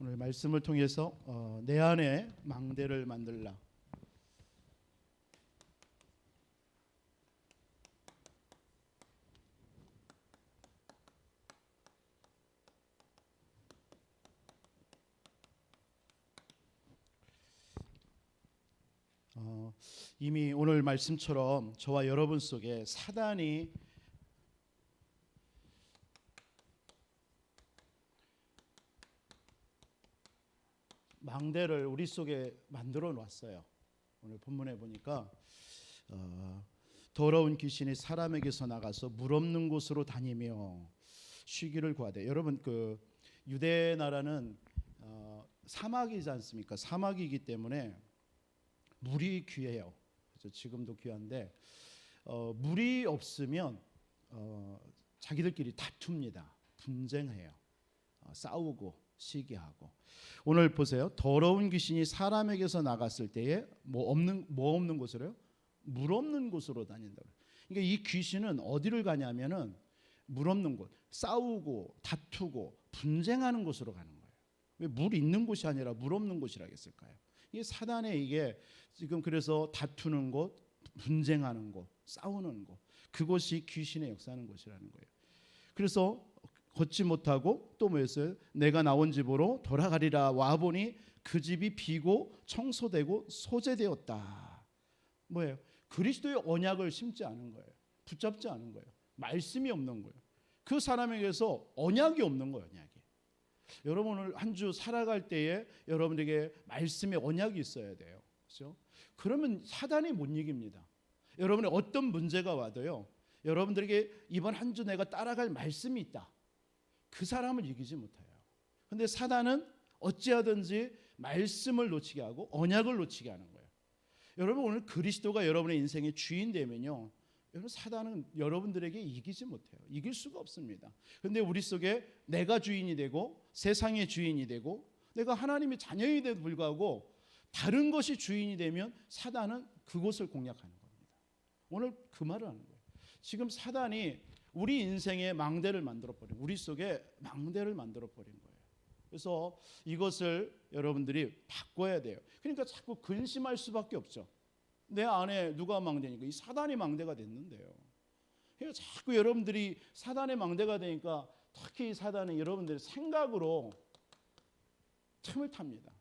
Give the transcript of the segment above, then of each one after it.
오늘 말씀을 통해서 내 안에 망대를 만들라. 이미 오늘 말씀처럼 저와 여러분 속에 사단이 망대를 우리 속에 만들어 놨어요. 오늘 본문에 보니까 더러운 귀신이 사람에게서 나가서 물 없는 곳으로 다니며 쉬기를 구하되. 여러분, 그 유대 나라는 사막이지 않습니까? 사막이기 때문에 물이 귀해요. 그래서 지금도 귀한데 물이 없으면 자기들끼리 다툽니다. 분쟁해요. 싸우고 시기하고. 오늘 보세요. 더러운 귀신이 사람에게서 나갔을 때에 뭐 없는 곳으로요? 물 없는 곳으로 다닌다. 그러니까 이 귀신은 어디를 가냐면은 물 없는 곳, 싸우고 다투고 분쟁하는 곳으로 가는 거예요. 왜 물 있는 곳이 아니라 물 없는 곳이라 했을까요? 이게 사단의 이게 지금 그래서 다투는 곳, 분쟁하는 곳, 싸우는 곳, 그곳이 귀신의 역사하는 곳이라는 거예요. 그래서 걷지 못하고 또 뭐였어요? 내가 나온 집으로 돌아가리라. 와보니 그 집이 비고 청소되고 소재되었다. 뭐예요? 그리스도의 언약을 심지 않은 거예요. 붙잡지 않은 거예요. 말씀이 없는 거예요. 그 사람에게서 언약이 없는 거예요. 언약이. 여러분 오늘 한 주 살아갈 때에 여러분에게 말씀의 언약이 있어야 돼요. 그렇죠? 그러면 사단이 못 이깁니다. 여러분의 어떤 문제가 와도요, 여러분들에게 이번 한 주 내가 따라갈 말씀이 있다. 그 사람을 이기지 못해요. 그런데 사단은 어찌하든지 말씀을 놓치게 하고 언약을 놓치게 하는 거예요. 여러분 오늘 그리스도가 여러분의 인생의 주인 되면요, 여러분 사단은 여러분들에게 이기지 못해요. 이길 수가 없습니다. 그런데 우리 속에 내가 주인이 되고 세상의 주인이 되고 내가 하나님의 자녀임에도 불구하고 다른 것이 주인이 되면 사단은 그곳을 공략하는 겁니다. 오늘 그 말을 하는 거예요. 지금 사단이 우리 인생에 망대를 만들어버린, 우리 속에 망대를 만들어버린 거예요. 그래서 이것을 여러분들이 바꿔야 돼요. 그러니까 자꾸 근심할 수밖에 없죠. 내 안에 누가 망대니까? 이 사단이 망대가 됐는데요. 그러니까 자꾸 여러분들이 사단의 망대가 되니까 특히 사단은 여러분들의 생각으로 틈을 탑니다.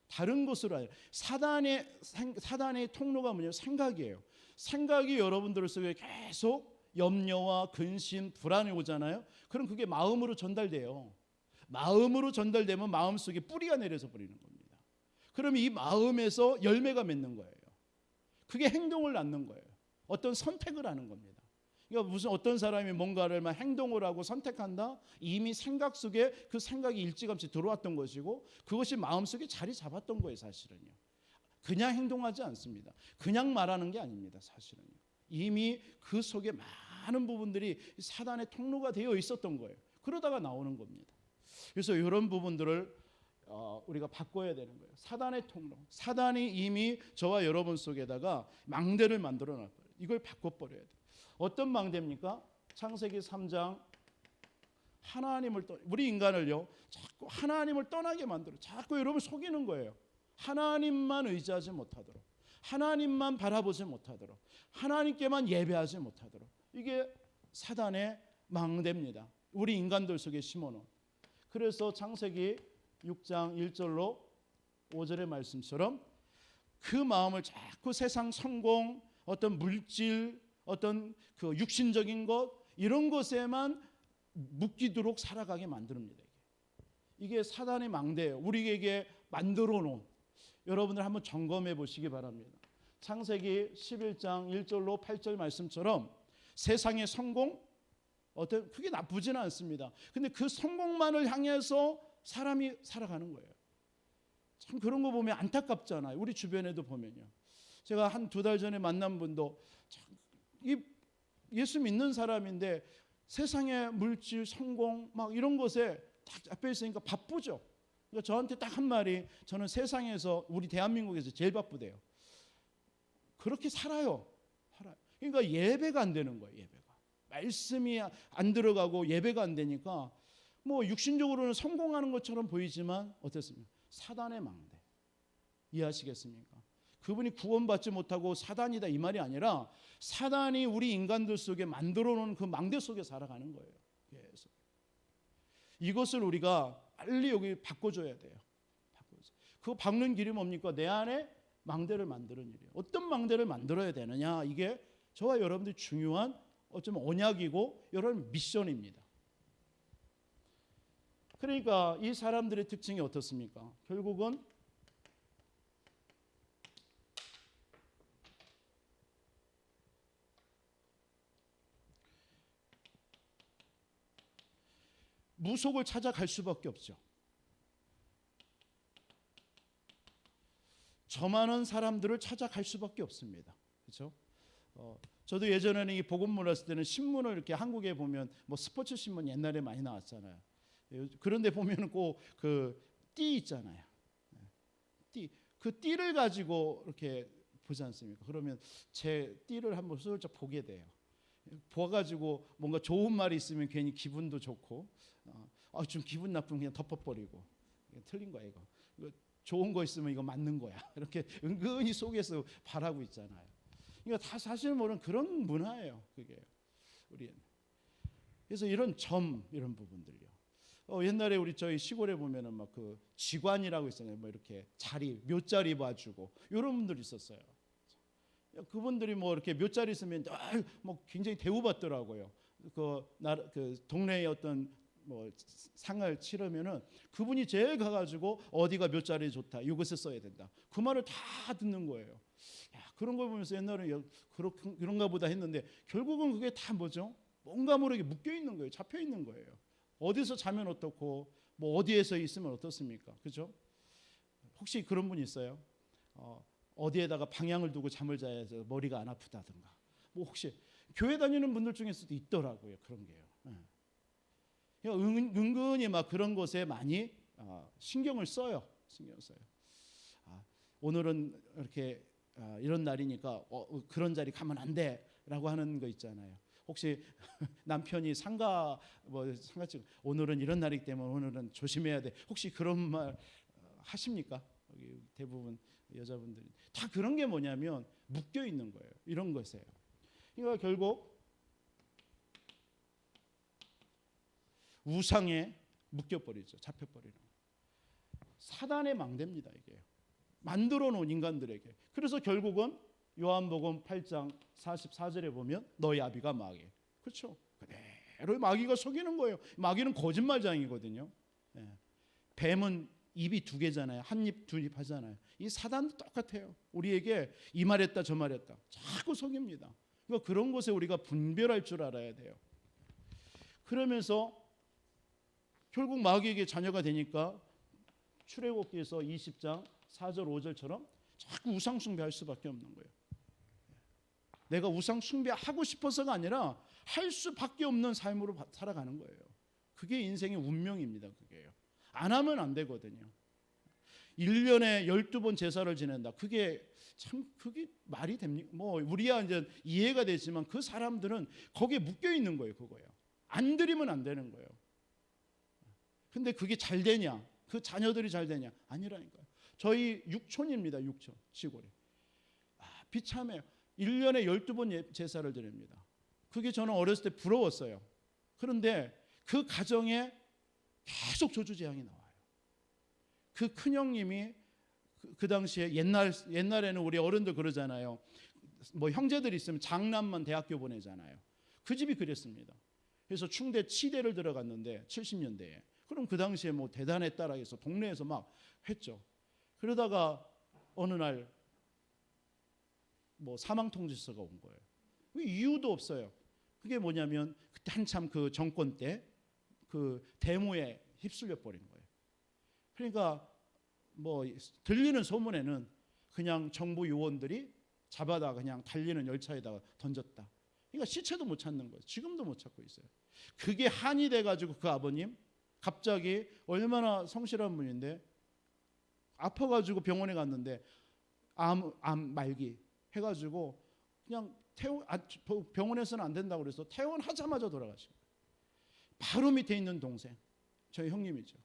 다른 것으로 아니라 사단의 통로가 뭐냐면 생각이에요. 생각이 여러분들 속에 계속 염려와 근심, 불안이 오잖아요. 그럼 그게 마음으로 전달돼요. 마음으로 전달되면 마음속에 뿌리가 내려서 버리는 겁니다. 그러면 이 마음에서 열매가 맺는 거예요. 그게 행동을 낳는 거예요. 어떤 선택을 하는 겁니다. 그러니까 무슨 어떤 사람이 뭔가를 막 행동을 하고 선택한다? 이미 생각 속에 그 생각이 일찌감치 들어왔던 것이고 그것이 마음속에 자리 잡았던 거예요. 사실은요. 그냥 행동하지 않습니다. 그냥 말하는 게 아닙니다. 사실은요. 이미 그 속에 많은 부분들이 사단의 통로가 되어 있었던 거예요. 그러다가 나오는 겁니다. 그래서 이런 부분들을 우리가 바꿔야 되는 거예요. 사단의 통로. 사단이 이미 저와 여러분 속에다가 망대를 만들어 놨어요. 이걸 바꿔버려야 돼요. 어떤 망대입니까? 창세기 3장 하나님을 우리 인간을요 자꾸 하나님을 떠나게 만들어. 자꾸 여러분 속이는 거예요. 하나님만 의지하지 못하도록, 하나님만 바라보지 못하도록, 하나님께만 예배하지 못하도록. 이게 사단의 망대입니다. 우리 인간들 속에 심어놓은. 그래서 창세기 6장 1절로 5절의 말씀처럼 그 마음을 자꾸 세상 성공, 어떤 물질, 어떤 그 육신적인 것 이런 것에만 묶이도록 살아가게 만듭니다. 이게 사단의 망대예요. 우리에게 만들어 놓은. 여러분들 한번 점검해 보시기 바랍니다. 창세기 11장 1절로 8절 말씀처럼 세상의 성공 어떤 그게 나쁘지는 않습니다. 근데 그 성공만을 향해서 사람이 살아가는 거예요. 참 그런 거 보면 안타깝잖아요. 우리 주변에도 보면요. 제가 한 2달 전에 만난 분도 이 예수 믿는 사람인데 세상의 물질, 성공 막 이런 것에 딱 잡혀 있으니까 바쁘죠. 그러니까 저한테 딱 한 말이 저는 세상에서 우리 대한민국에서 제일 바쁘대요. 그렇게 살아요. 그러니까 예배가 안 되는 거예요. 예배가. 말씀이 안 들어가고 예배가 안 되니까 뭐 육신적으로는 성공하는 것처럼 보이지만 어떻습니까? 사단의 망대. 이해하시겠습니까? 그분이 구원받지 못하고 사단이다 이 말이 아니라 사단이 우리 인간들 속에 만들어 놓은 그 망대 속에 살아가는 거예요. 계속. 이것을 우리가 빨리 여기 바꿔줘야 돼요. 그 바꾸는 길이 뭡니까? 내 안에 망대를 만드는 일이에요. 어떤 망대를 만들어야 되느냐? 이게 저와 여러분들이 중요한 어쩌면 언약이고 여러분 미션입니다. 그러니까 이 사람들의 특징이 어떻습니까? 결국은 무속을 찾아갈 수밖에 없죠. 저 많은 사람들을 찾아갈 수밖에 없습니다. 그렇죠? 저도 예전에는 이 복음을 했을 때는 신문을 이렇게 한국에 보면 뭐 스포츠 신문 옛날에 많이 나왔잖아요. 그런데 보면은 꼭 그 띠 있잖아요. 띠, 그 띠를 가지고 이렇게 보지 않습니까? 그러면 제 띠를 한번 슬쩍 보게 돼요. 보아가지고 뭔가 좋은 말이 있으면 괜히 기분도 좋고, 좀 기분 나쁘면 그냥 덮어버리고, 틀린 거야 이거. 좋은 거 있으면 이거 맞는 거야. 이렇게 은근히 속에서 바라고 있잖아요. 그러니까 다 사실 모르는 그런 문화예요. 그게 우리는. 그래서 이런 이런 부분들요. 옛날에 우리 저희 시골에 보면은 막 그 지관이라고 있었잖아요. 뭐 이렇게 묘자리 봐주고 이런 분들이 있었어요. 그분들이 뭐 이렇게 묘자리 있으면 뭐 굉장히 대우받더라고요. 그 동네의 어떤 뭐 상을 치르면은 그분이 제일 가가지고 어디가 묘자리 좋다, 이것을 써야 된다. 그 말을 다 듣는 거예요. 야, 그런 걸 보면서 옛날에 그런가 보다 했는데 결국은 그게 다 뭐죠? 뭔가 모르게 묶여 있는 거예요. 잡혀 있는 거예요. 어디서 자면 어떻고 뭐 어디에서 있으면 어떻습니까? 그죠? 혹시 그런 분 있어요? 어디에다가 방향을 두고 잠을 자야 해서 머리가 안 아프다든가. 뭐 혹시 교회 다니는 분들 중에서도 있더라고요. 그런 게요. 은근히 막 그런 것에 많이 신경을 써요. 오늘은 이렇게 이런 날이니까 그런 자리 가면 안 돼라고 하는 거 있잖아요. 혹시 남편이 상가집 오늘은 이런 날이기 때문에 오늘은 조심해야 돼. 혹시 그런 말 하십니까? 여기 대부분 여자분들이 다 그런 게 뭐냐면 묶여 있는 거예요. 이런 것에요. 그러니까 결국 우상에 묶여버리죠. 잡혀버리는 사단의 망대입니다. 이게 만들어 놓은 인간들에게. 그래서 결국은 요한복음 8장 44절에 보면 너희 아비가 마귀. 그렇죠. 그대로 마귀가 속이는 거예요. 마귀는 거짓말장이거든요. 뱀은 입이 두 개잖아요. 한 입, 두 입 하잖아요. 이 사단도 똑같아요. 우리에게 이 말했다 저 말했다 자꾸 속입니다. 그러니까 그런 것에 우리가 분별할 줄 알아야 돼요. 그러면서 결국 마귀에게 자녀가 되니까 출애굽기에서 20장 4절 5절처럼 자꾸 우상 숭배할 수밖에 없는 거예요. 내가 우상 숭배하고 싶어서가 아니라 할 수밖에 없는 삶으로 살아가는 거예요. 그게 인생의 운명입니다. 그게요. 안 하면 안 되거든요. 1년에 12번 제사를 지낸다. 그게 말이 됩니까? 뭐 우리야 이제 이해가 되지만 그 사람들은 거기에 묶여 있는 거예요. 그거예요. 안 드리면 안 되는 거예요. 근데 그게 잘 되냐? 그 자녀들이 잘 되냐? 아니라니까요. 저희 육촌입니다. 육촌 시골에. 비참해요. 1년에 12번 제사를 드립니다. 그게 저는 어렸을 때 부러웠어요. 그런데 그 가정에 계속 저주재앙이 나와요. 그 큰형님이 그 당시에 옛날에는 우리 어른들 그러잖아요. 뭐 형제들이 있으면 장남만 대학교 보내잖아요. 그 집이 그랬습니다. 그래서 충대 치대를 들어갔는데 70년대에. 그럼 그 당시에 뭐 대단했다라 해서 동네에서 막 했죠. 그러다가 어느 날 뭐 사망 통지서가 온 거예요. 이유도 없어요. 그게 뭐냐면 그때 한참 그 정권 때 그 데모에 휩쓸려 버린 거예요. 그러니까 뭐 들리는 소문에는 그냥 정부 요원들이 잡아다 그냥 달리는 열차에다가 던졌다. 그러니까 시체도 못 찾는 거예요. 지금도 못 찾고 있어요. 그게 한이 돼가지고 그 아버님 갑자기 얼마나 성실한 분인데 아파가지고 병원에 갔는데 암 말기 해가지고 그냥 병원에서는 안 된다고 그래서 퇴원하자마자 돌아가신 거예요. 바로 밑에 있는 동생 저희 형님이죠.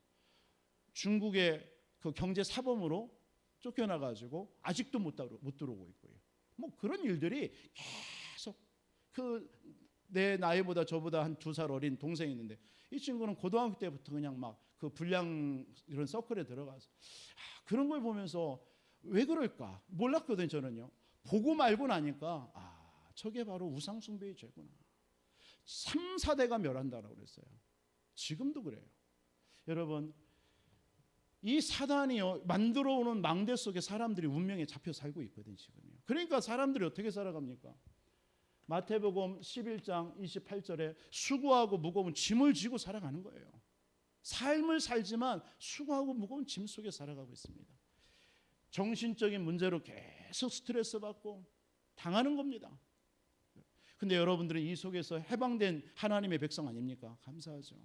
중국의 그 경제 사범으로 쫓겨나가지고 아직도 못 들어오고 있고요. 뭐 그런 일들이 계속 내 나이보다 저보다 한 2살 어린 동생이 있는데 이 친구는 고등학교 때부터 그냥 막 그 불량 이런 서클에 들어가서 그런 걸 보면서 왜 그럴까 몰랐거든요. 저는요. 보고 말고 나니까 저게 바로 우상숭배의 죄구나. 3, 4대가 멸한다라고 그랬어요. 지금도 그래요. 여러분, 이 사단이 만들어 오는 망대 속에 사람들이 운명에 잡혀 살고 있거든요. 지금요. 그러니까 사람들이 어떻게 살아갑니까? 마태복음 11장 28절에 수고하고 무거운 짐을 지고 살아가는 거예요. 삶을 살지만 수고하고 무거운 짐 속에 살아가고 있습니다. 정신적인 문제로 계속 스트레스 받고 당하는 겁니다. 근데 여러분들은 이 속에서 해방된 하나님의 백성 아닙니까? 감사하죠.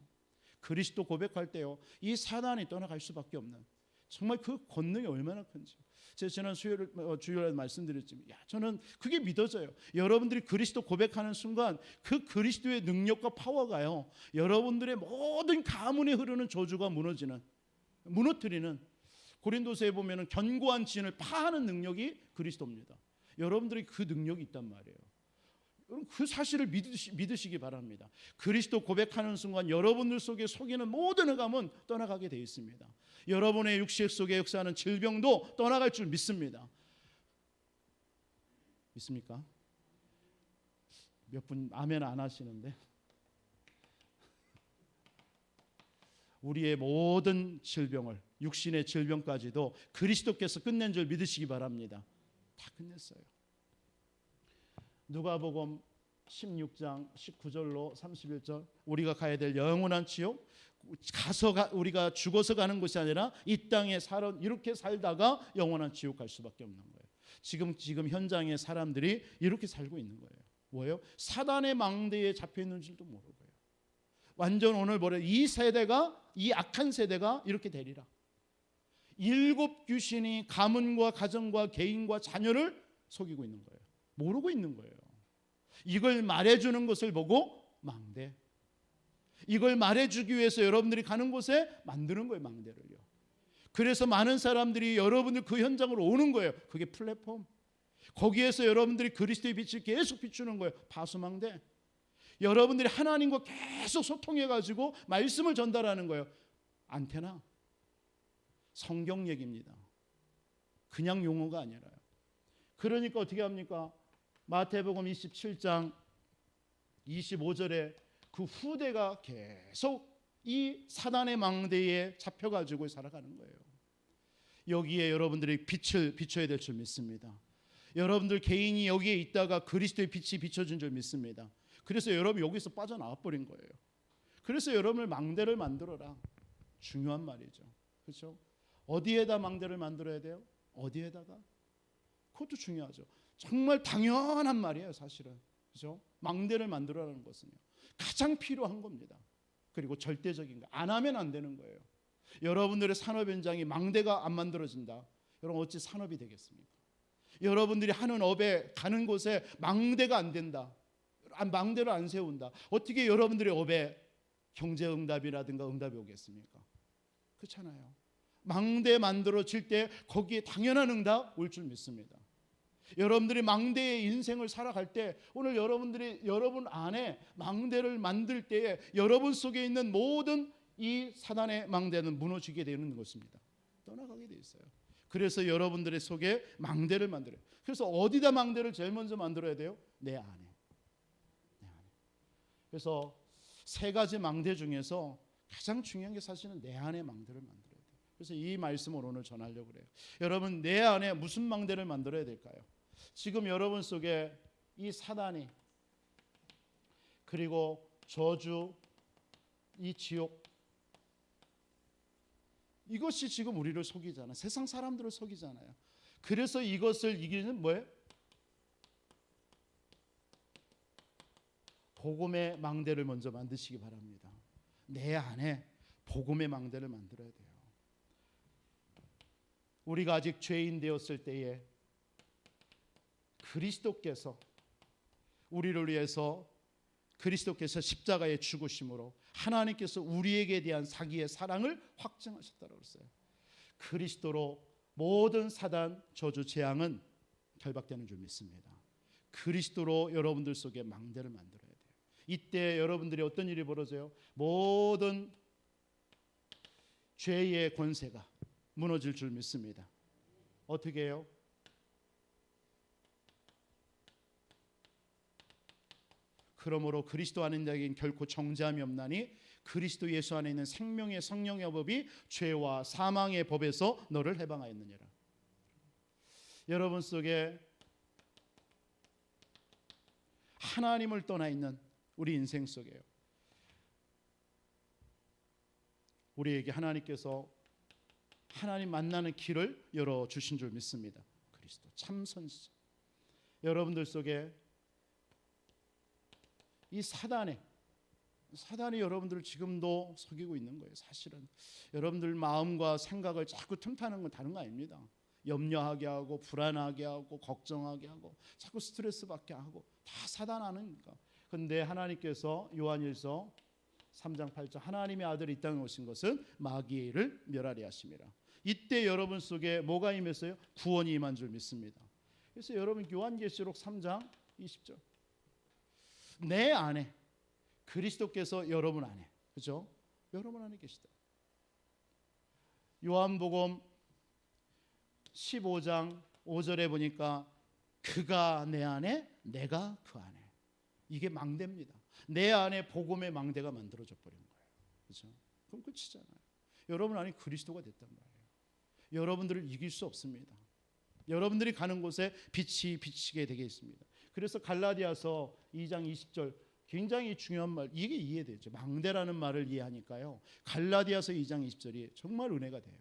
그리스도 고백할 때요, 이 사단이 떠나갈 수밖에 없는, 정말 그 권능이 얼마나 큰지. 제가 지난 주일에 말씀드렸지만 저는 그게 믿어져요. 여러분들이 그리스도 고백하는 순간 그 그리스도의 능력과 파워가요, 여러분들의 모든 가문에 흐르는 저주가 무너뜨리는, 고린도서에 보면 견고한 진을 파하는 능력이 그리스도입니다. 여러분들이 그 능력이 있단 말이에요. 여러분, 그 사실을 믿으시기 바랍니다. 그리스도 고백하는 순간 여러분들 속에 속이는 모든 흑암은 떠나가게 되어 있습니다. 여러분의 육식 속에 역사하는 질병도 떠나갈 줄 믿습니다. 믿습니까? 몇 분 아멘 안 하시는데. 우리의 모든 질병을, 육신의 질병까지도 그리스도께서 끝낸 줄 믿으시기 바랍니다. 다 끝냈어요. 누가복음 16장 19절로 31절, 우리가 가야 될 영원한 지옥, 우리가 죽어서 가는 것이 아니라 이 땅에 이렇게 살다가 영원한 지옥 갈 수밖에 없는 거예요. 지금 현장의 사람들이 이렇게 살고 있는 거예요. 뭐예요? 사단의 망대에 잡혀 있는 줄도 모르고요. 완전 오늘 이 세대가, 이 악한 세대가 이렇게 되리라. 7 귀신이 가문과 가정과 개인과 자녀를 속이고 있는 거예요. 모르고 있는 거예요. 이걸 말해주는 것을 보고 망대, 이걸 말해주기 위해서 여러분들이 가는 곳에 만드는 거예요, 망대를요. 그래서 많은 사람들이 여러분들 그 현장으로 오는 거예요. 그게 플랫폼. 거기에서 여러분들이 그리스도의 빛을 계속 비추는 거예요. 파수망대. 여러분들이 하나님과 계속 소통해가지고 말씀을 전달하는 거예요. 안테나. 성경 얘기입니다. 그냥 용어가 아니라요. 그러니까 어떻게 합니까? 마태복음 27장 25절에 그 후대가 계속 이 사단의 망대에 잡혀가지고 살아가는 거예요. 여기에 여러분들이 빛을 비춰야 될 줄 믿습니다. 여러분들 개인이 여기에 있다가 그리스도의 빛이 비춰진 줄 믿습니다. 그래서 여러분 여기서 빠져나와 버린 거예요. 그래서 여러분을 망대를 만들어라. 중요한 말이죠. 그렇죠? 어디에다 망대를 만들어야 돼요? 어디에다가? 그것도 중요하죠. 정말 당연한 말이에요, 사실은. 그렇죠? 망대를 만들어라는 것은요, 가장 필요한 겁니다. 그리고 절대적인 거, 안 하면 안 되는 거예요. 여러분들의 산업 현장이 망대가 안 만들어진다, 여러분 어찌 산업이 되겠습니까? 여러분들이 하는 업에 가는 곳에 망대가 안 된다, 망대를 안 세운다, 어떻게 여러분들의 업에 경제응답이라든가 응답이 오겠습니까? 그렇잖아요. 망대 만들어질 때 거기에 당연한 응답 올 줄 믿습니다. 여러분들이 망대의 인생을 살아갈 때, 오늘 여러분 안에 망대를 만들 때에 여러분 속에 있는 모든 이 사단의 망대는 무너지게 되는 것입니다. 떠나가게 돼 있어요. 그래서 여러분들의 속에 망대를 만들어요. 그래서 어디다 망대를 제일 먼저 만들어야 돼요? 내 안에. 그래서 3가지 망대 중에서 가장 중요한 게 사실은 내 안에 망대를 만들어야 돼요. 그래서 이 말씀을 오늘 전하려고 그래요. 여러분, 내 안에 무슨 망대를 만들어야 될까요? 지금 여러분 속에 이 사단이, 그리고 저주, 이 지옥, 이것이 지금 우리를 속이잖아요. 세상 사람들을 속이잖아요. 그래서 이것을 이기는 뭐예요? 복음의 망대를 먼저 만드시기 바랍니다. 내 안에 복음의 망대를 만들어야 돼요. 우리가 아직 죄인 되었을 때에 그리스도께서 우리를 위해서, 그리스도께서 십자가에 죽으심으로 하나님께서 우리에게 대한 자기의 사랑을 확증하셨다고 그랬어요. 그리스도로 모든 사단, 저주, 재앙은 결박되는 줄 믿습니다. 그리스도로 여러분들 속에 망대를 만들어야 돼요. 이때 여러분들이 어떤 일이 벌어져요? 모든 죄의 권세가 무너질 줄 믿습니다. 어떻게 해요? 그러므로 그리스도 안에 있는 자에게는 결코 정죄함이 없나니 그리스도 예수 안에 있는 생명의 성령의 법이 죄와 사망의 법에서 너를 해방하였느니라. 여러분 속에 하나님을 떠나 있는 우리 인생 속에요. 우리에게 하나님께서 하나님 만나는 길을 열어주신 줄 믿습니다. 그리스도 참 선지자. 여러분들 속에 이 사단이 여러분들을 지금도 속이고 있는 거예요. 사실은 여러분들 마음과 생각을 자꾸 틈타는 건 다른 거 아닙니다. 염려하게 하고 불안하게 하고 걱정하게 하고 자꾸 스트레스 받게 하고 다 사단 아닙니까? 그런데 하나님께서 요한일서 3장 8절 하나님의 아들이 이 땅에 오신 것은 마귀를 멸하려 하심이라. 이때 여러분 속에 뭐가 임했어요? 구원이 임한 줄 믿습니다. 그래서 여러분 요한계시록 3장 20절 내 안에 그리스도께서 여러분 안에, 그죠? 여러분 안에 계시다. 요한복음 15장 5절에 보니까 그가 내 안에 내가 그 안에. 이게 망대입니다. 내 안에 복음의 망대가 만들어져 버린 거예요. 그죠? 그럼 끝이잖아요. 여러분 안에 그리스도가 됐단 말이에요. 여러분들을 이길 수 없습니다. 여러분들이 가는 곳에 빛이 비치게 되게 있습니다. 그래서 갈라디아서 2장 20절 굉장히 중요한 말, 이게 이해되죠. 망대라는 말을 이해하니까요. 갈라디아서 2장 20절이 정말 은혜가 돼요.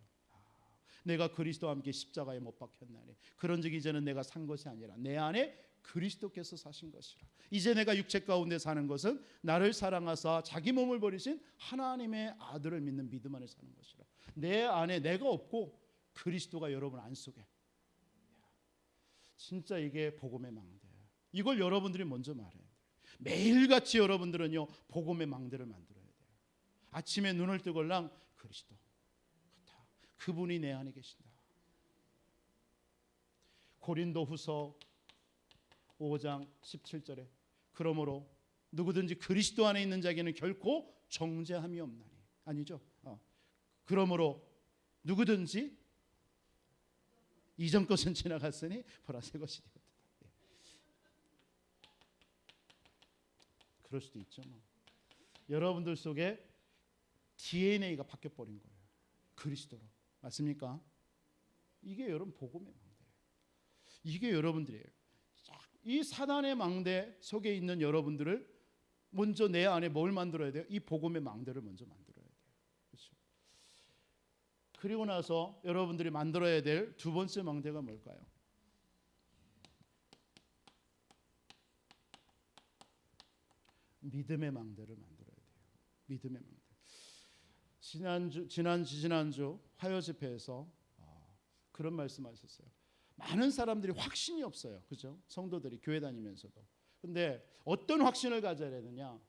내가 그리스도와 함께 십자가에 못 박혔나니 그런즉 이제는 내가 산 것이 아니라 내 안에 그리스도께서 사신 것이라. 이제 내가 육체 가운데 사는 것은 나를 사랑하사 자기 몸을 버리신 하나님의 아들을 믿는 믿음 안에 사는 것이라. 내 안에 내가 없고 그리스도가 여러분 안속에. 진짜 이게 복음의 망대예요. 이걸 여러분들이 먼저 말해야 돼요. 매일같이 여러분들은요 복음의 망대를 만들어야 돼요. 아침에 눈을 뜨걸랑 그리스도 그분이 내 안에 계신다. 고린도후서 5장 17절에 그러므로 누구든지 그리스도 안에 있는 자에게는 결코 정죄함이 없나니. 아니죠. 그러므로 누구든지 이전 것은 지나갔으니 보라 새 것이 되었다. 그럴 수도 있죠. 여러분들 속에 DNA가 바뀌어버린 거예요. 그리스도로. 맞습니까? 이게 여러분 복음의 망대예요. 이게 여러분들이에요. 이 사단의 망대 속에 있는 여러분들을 먼저 내 안에 뭘 만들어야 돼요? 이 복음의 망대를 먼저 만들어야 돼요. 그렇죠? 그리고 나서 여러분들이 만들어야 될 두 번째 망대가 뭘까요? 믿음의 망대를 만들어야 돼요. 믿음의 망대. 지난주 화요 집회에서 그런 말씀하셨어요. 많은 사람들이 확신이 없어요. 그죠? 성도들이 교회 다니면서도. 근데 어떤 확신을 가져야 되느냐?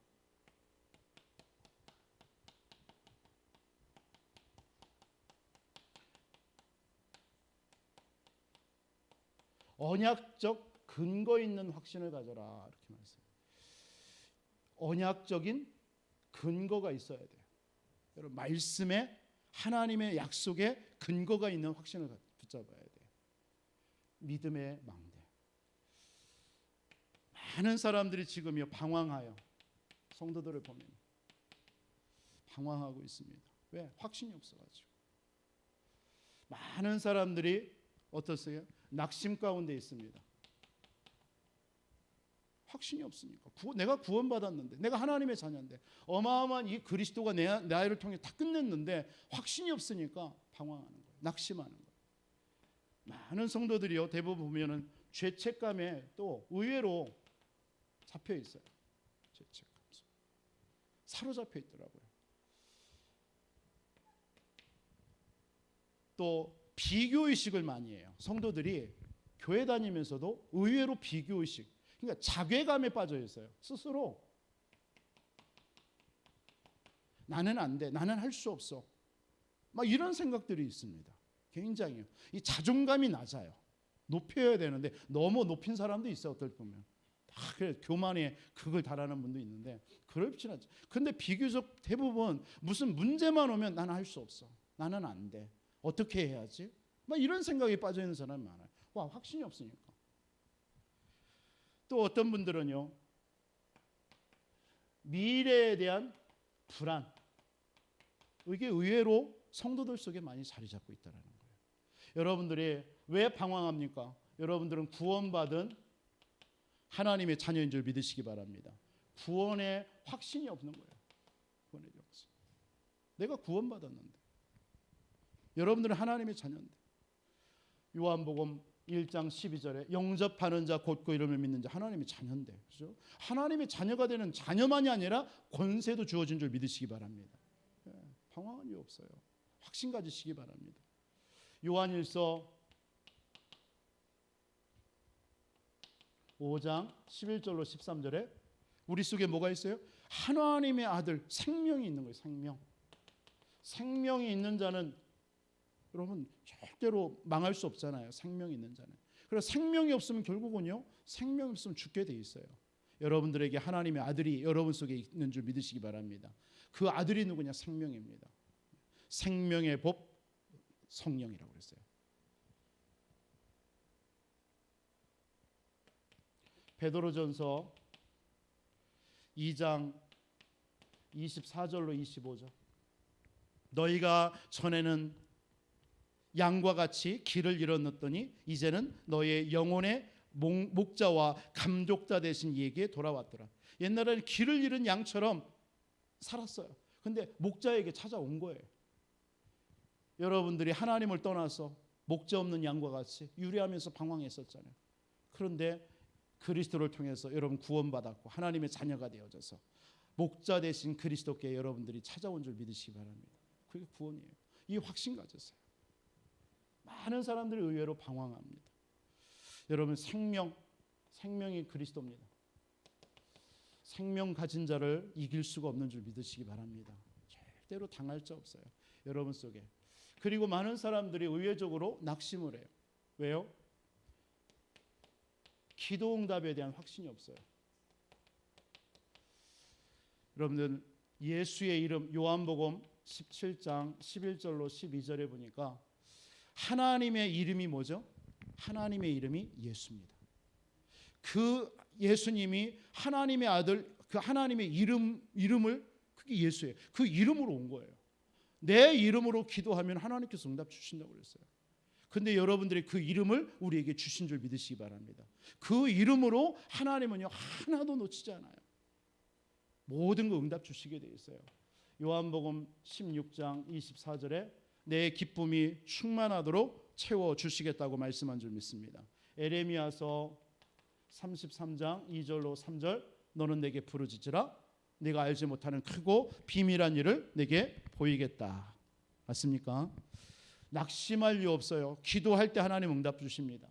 언약적 근거 있는 확신을 가져라. 이렇게 말했어요. 언약적인 근거가 있어야 돼요. 여러분 말씀에 하나님의 약속에 근거가 있는 확신을 붙잡아야 돼요. 믿음의 망대. 많은 사람들이 지금요 방황하여 성도들을 보면 방황하고 있습니다. 왜? 확신이 없어가지고. 많은 사람들이 어떠세요? 낙심 가운데 있습니다. 확신이 없으니까. 내가 구원받았는데, 내가 하나님의 자녀인데, 어마어마한 이 그리스도가 나를 통해 다 끝냈는데 확신이 없으니까 방황하는 거예요. 낙심하는 거예요. 많은 성도들이요 대부분 보면은 죄책감에 또 의외로 잡혀 있어요. 죄책감 사로잡혀 있더라고요. 또 비교의식을 많이 해요. 성도들이 교회 다니면서도 의외로 비교의식, 그러니까 자괴감에 빠져 있어요. 스스로 나는 안 돼. 나는 할 수 없어. 막 이런 생각들이 있습니다. 굉장히요. 이 자존감이 낮아요. 높여야 되는데 너무 높인 사람도 있어요. 어떨 보면. 그래, 교만에 그걸 달하는 분도 있는데 그렇진 않죠. 근데 비교적 대부분 무슨 문제만 오면 나는 할 수 없어. 나는 안 돼. 어떻게 해야지? 막 이런 생각에 빠져 있는 사람이 많아요. 와, 확신이 없으니까. 또 어떤 분들은요. 미래에 대한 불안. 이게 의외로 성도들 속에 많이 자리 잡고 있다는 거예요. 여러분들이 왜 방황합니까? 여러분들은 구원받은 하나님의 자녀인 줄 믿으시기 바랍니다. 구원의 확신이 없는 거예요. 구원의 확신. 내가 구원받았는데. 여러분들은 하나님의 자녀인데. 요한복음 1장 12절에 영접하는 자 곧 그 이름을 믿는 자 하나님의 자녀인데. 그렇죠? 하나님의 자녀가 되는 자녀만이 아니라 권세도 주어진 줄 믿으시기 바랍니다. 방황한 이유 없어요. 확신 가지시기 바랍니다. 요한일서 5장 11절로 13절에 우리 속에 뭐가 있어요? 하나님의 아들 생명이 있는 거예요. 생명. 생명이 있는 자는 여러분 절대로 망할 수 없잖아요. 생명이 있는 자는. 그래서 생명이 없으면 결국은요. 생명이 없으면 죽게 돼 있어요. 여러분들에게 하나님의 아들이 여러분 속에 있는 줄 믿으시기 바랍니다. 그 아들이 누구냐? 생명입니다. 생명의 법 성령이라고 그랬어요. 베드로전서 2장 24절로 25절. 너희가 전에는 양과 같이 길을 잃었더니 이제는 너의 영혼의 목자와 감독자 되신 이에게 돌아왔더라. 옛날에는 길을 잃은 양처럼 살았어요. 근데 목자에게 찾아온 거예요. 여러분들이 하나님을 떠나서 목자 없는 양과 같이 유리하면서 방황했었잖아요. 그런데 그리스도를 통해서 여러분 구원받았고 하나님의 자녀가 되어져서 목자 되신 그리스도께 여러분들이 찾아온 줄 믿으시기 바랍니다. 그게 구원이에요. 이 확신 가졌어요. 많은 사람들이 의외로 방황합니다. 여러분 생명이 그리스도입니다. 생명 가진 자를 이길 수가 없는 줄 믿으시기 바랍니다. 절대로 당할 자 없어요. 여러분 속에. 그리고 많은 사람들이 의외적으로 낙심을 해요. 왜요? 기도 응답에 대한 확신이 없어요. 여러분들 예수의 이름 요한복음 17장 11절로 12절에 보니까 하나님의 이름이 뭐죠? 하나님의 이름이 예수입니다. 그 예수님이 하나님의 아들, 그 하나님의 이름을 그게 예수예요. 그 이름으로 온 거예요. 내 이름으로 기도하면 하나님께서 응답 주신다고 그랬어요. 근데 여러분들이 그 이름을 우리에게 주신 줄 믿으시기 바랍니다. 그 이름으로 하나님은요 하나도 놓치지 않아요. 모든 거 응답 주시게 돼 있어요. 요한복음 16장 24절에 내 기쁨이 충만하도록 채워 주시겠다고 말씀한 줄 믿습니다. 에레미야서 33장 2절로 3절 너는 내게 부르짖으라 네가 알지 못하는 크고 비밀한 일을 내게 보이겠다. 맞습니까? 낙심할 이유 없어요. 기도할 때 하나님 응답 주십니다.